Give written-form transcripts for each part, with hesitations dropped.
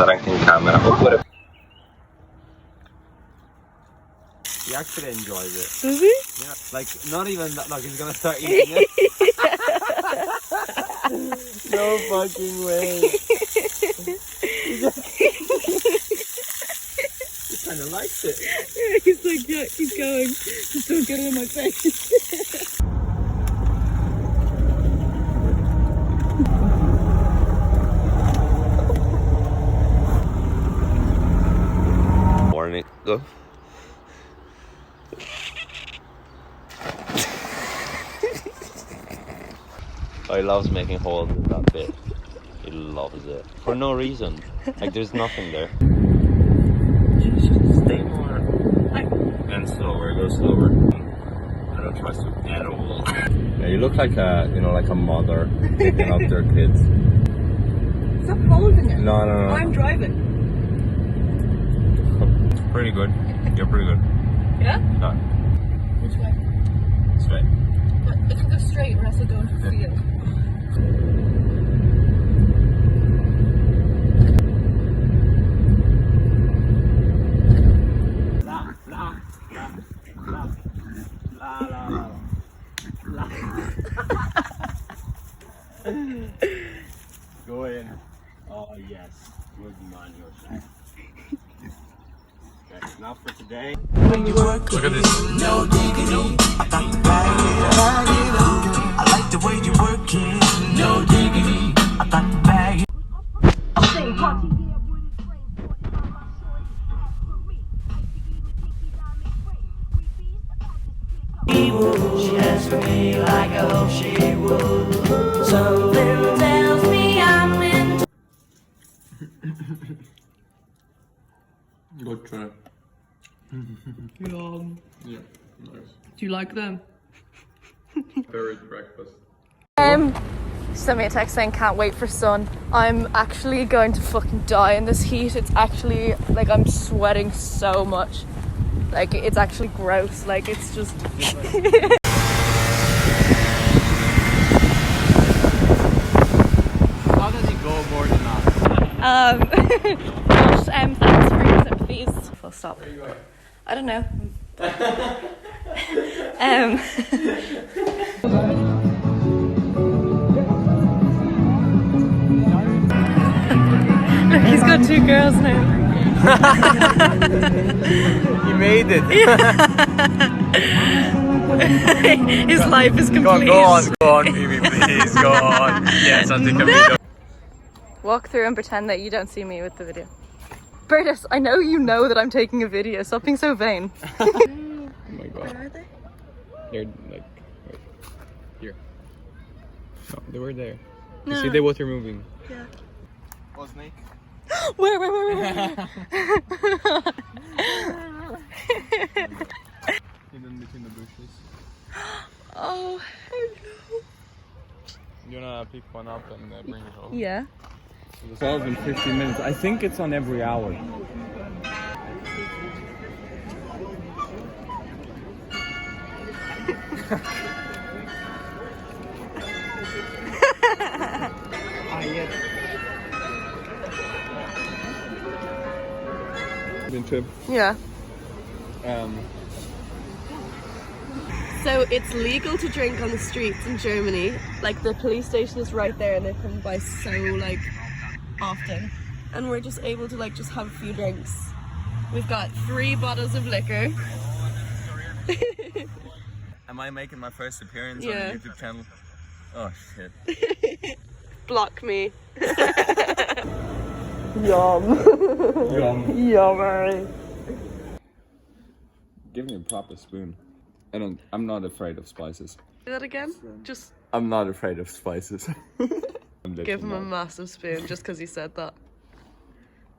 na rękę camera. He actually enjoys it. Does he? Yeah. Like, not even that, like, he's gonna start eating it. No fucking way. He kinda likes it. Yeah, he's like, yeah, keep going. Just don't get it in my face. Morning. Go. Oh, he loves making holes in that bit. He loves it. For no reason. Like, there's nothing there. Just stay more. And slower, go slower. I don't trust you at all. Yeah, you look like a, you know, like a mother picking up their kids. Stop holding it. No. I'm driving. Pretty good. You're pretty good. Yeah? No. Which way? Straight. I can go straight or else I'll go into the field. Go in. Oh yes, good man, your side. That's enough for today. Look at this. No diggity, I got to bag it up. I like the way you work it. No diggity, I got to bag it. She asked for me like I hope she would. Something tells me I'm in. Good try. Yum. Yeah, nice. Do you like them? Buried breakfast. Sent me a text saying can't wait for sun. I'm actually going to fucking die in this heat. It's actually like I'm sweating so much. Like it's actually gross. Like it's just How does he go more than that? but, thanks for your sympathies. Full stop. Where are you going? I don't know. Look, he's got two girls now. He made it. His life is complete. Go on, Phoebe, please, go on. Yes, I'll take a video. Walk through and pretend that you don't see me with the video. Bertus, I know you know that I'm taking a video. Stop being so vain. Oh my god. Where are they? They're like right here. No, they were there. You No. see, they both are moving. Yeah. Oh, snake. Where? Hidden between the bushes. Oh, hello. You wanna pick one up and bring it home? Yeah. 12 and 15 minutes. I think it's on every hour. Been to Yeah. um So it's legal to drink on the streets in Germany. Like the police station is right there and they come by so like often. And we're just able to like just have a few drinks. We've got 3 bottles of liquor. Am I making my first appearance Yeah. on the YouTube channel? Oh shit. Block me. Yum. Yummy. give me a proper spoon. I'm not afraid of spices. Do that again? Just I'm not afraid of spices. give him a massive spoon just because he said that.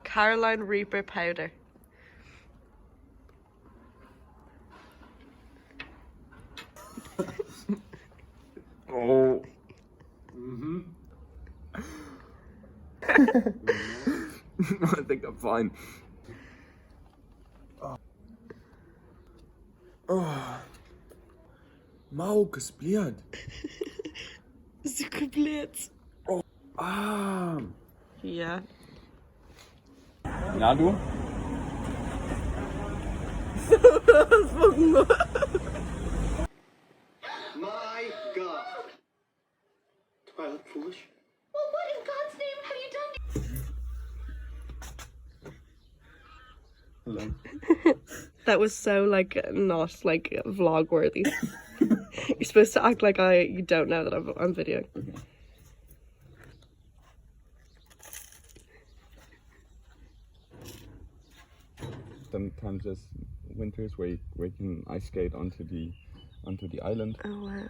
Caroline Reaper powder. Oh. I think I'm fine. Oh. Mau gespliert. So complete. Ah. Yeah. Na du? My God. Do I look foolish? Well, what in God's name have you done? Hello. That was so like not like vlog worthy. You're supposed to act like you don't know that I'm videoing. Okay. Sometimes there's winters where you can ice skate onto the island. Oh wow.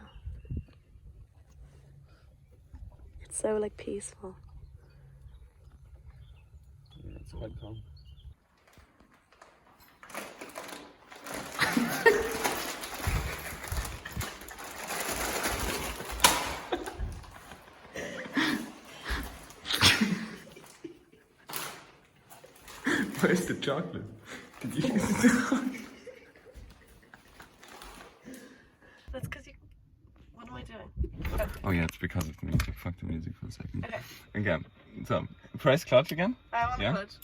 It's so like peaceful. Yeah, it's quite calm. Where's the chocolate? Did you use it? That's because you. What am I doing? Oh yeah, it's because of the music. Fuck the music for a second. Okay. Again. So press clutch again. I want Yeah? the clutch.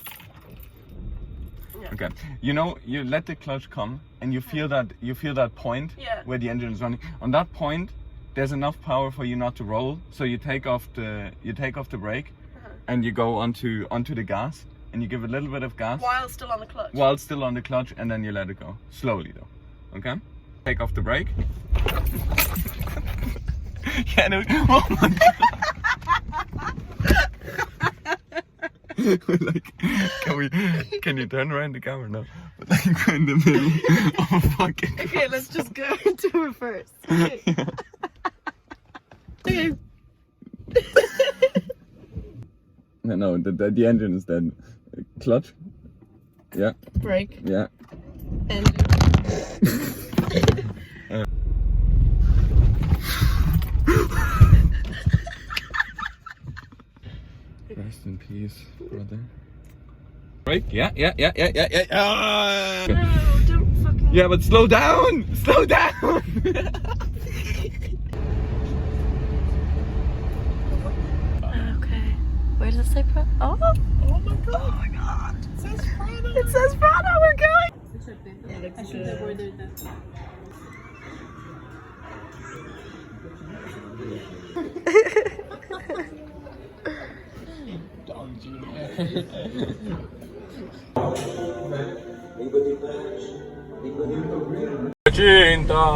Yeah. Okay. You know, you let the clutch come and you feel that point Yeah. where the engine is running. On that point, there's enough power for you not to roll. So you take off the brake and you go onto the gas and you give a little bit of gas While still on the clutch. while still on the clutch, and then you let it go. Slowly though. Okay? Take off the brake. Yeah, no. Oh my god. Like, can you turn around the camera now? But like we're in the middle of a fucking. Okay, let's just go into reverse. Okay. Okay. No, the engine is dead. Clutch. Yeah, Brake. yeah. Engine. Rest in peace, brother. Brake. Yeah. No, don't fucking. Yeah, but slow down! Slow down! Okay. Where does it say Prada? Oh my god. Oh my god. It says Prada. It says Prada. We're going. It looks good. Cinta.